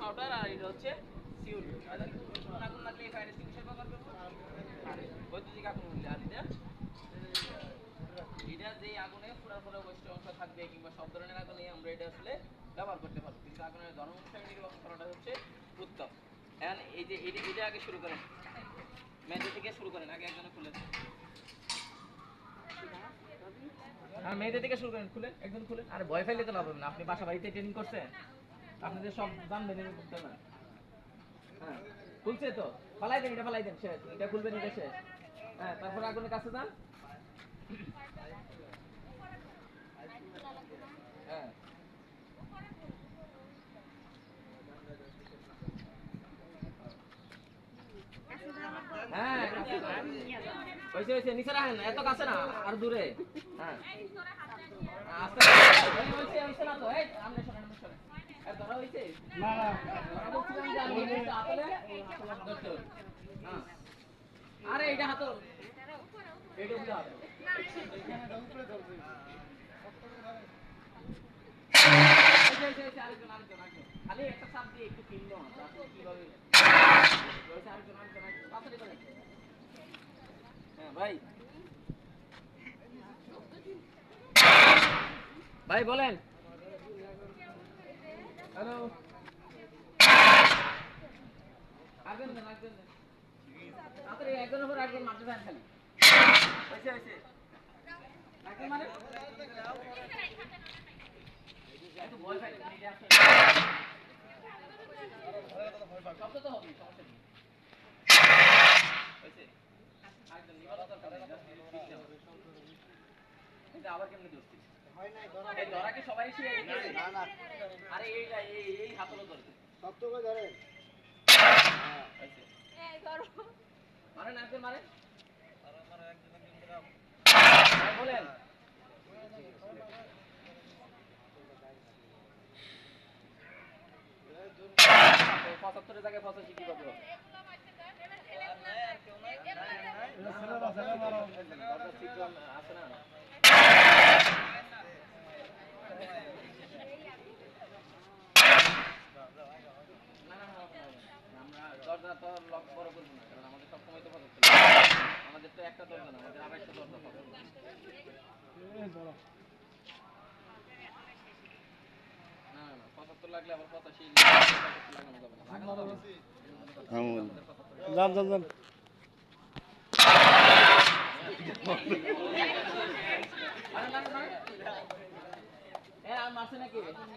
Powder আর এটা হচ্ছে Seoul. আগুন লাগলে এই ফায়ার এক্সটিংগুইশার ব্যবহার করব আর বৈদ্যুতিক আগুন হলে আর এটা যে আগুনে পুরা পুরা ওয়েস্ট অংশ থাকবে কিংবা সব ধরনের আগুনে আমরা এটা আসলে ব্যবহার করতে পারবো, কিন্তু আগুনের ধর্ম অনুসারে নির্বাচন করাটা হচ্ছে উত্তম। এখন এই যে এটা আগে শুরু করেন, মেঝে থেকে শুরু করেন, আগে একজনে খুলে হ্যাঁ মেঝে থেকে শুরু করেন, খুলেন একজন খুলেন। আর ভয় ফেললে তো লাভ হবে না, আপনি বাসা বাড়িতে ট্রেনিং করছেন, আপনাদের সব জানবেন এর করতে না। হ্যাঁ খুলছে তো, ফালাই দেন, এটা ফালাই দেন, শেষ, এটা খুলবেন, এটা শেষ। হ্যাঁ তারপরে আগুনের কাছে যান। হ্যাঁ হ্যাঁ হয়েছে হয়েছে, নিচে রাখেন, এত কাছে না, আর দূরে। হ্যাঁ আস্তে আস্তে হয়েছে হয়েছে না তো, এই আমনে সরেন, আমনে সরেন। আর ধরা হয়েছে না না, ধরা বলছিলাম যে আমি এটা হাতলে ধরতে হবে। হ্যাঁ আরে এটা হাতল, এটা উপরে হাতল, এখানে উপরে ধরবে। আরেকজন আরেকজন আরেকজন খালি একটা চাপ দিয়ে একটু কিনলো কিভাবে আরেকজন আরেকজন তাড়াতাড়ি করেন। হ্যাঁ ভাই ভাই বলেন। হ্যালো আরেকজন দেন, আরেকজন দেন, তাড়াতাড়ি একজনের পর একজন মারতে দেন খালি। হয়েছে হয়েছে, একজন মানে এত ভয় পাই না, এটা আসলে শব্দ তো হবে, সমস্যা নেই। হয়েছে আরেকজন নিবাল দরকার নেই, কিন্তু আবার কেমনে দোস্তি হয় নাই, ধরা কি সবাই শিখে গেছে? না না, আরে এইটা এই হাতলো ধরবে, শক্ত করে ধরেন। হ্যাঁ হয়েছে, এই ধরো মারেন, একজন মারেন, আরে মারে একজন একজন করে বলেন। 75 জায়গায় 85 কি পাবো? আছে না? আমরা দরজা তো লক বড় করবো না, কারণ আমাদের সবসময় তো পদক্ষেপ, আমাদের তো একটা দরজা না, আমাদের আড়াইটা দরজা পাবো। না না 75 লাগলে আবার 85 লাগানো যাবে না, লাগানো যাবে না। যান যান যান। আর মারছে নাকি?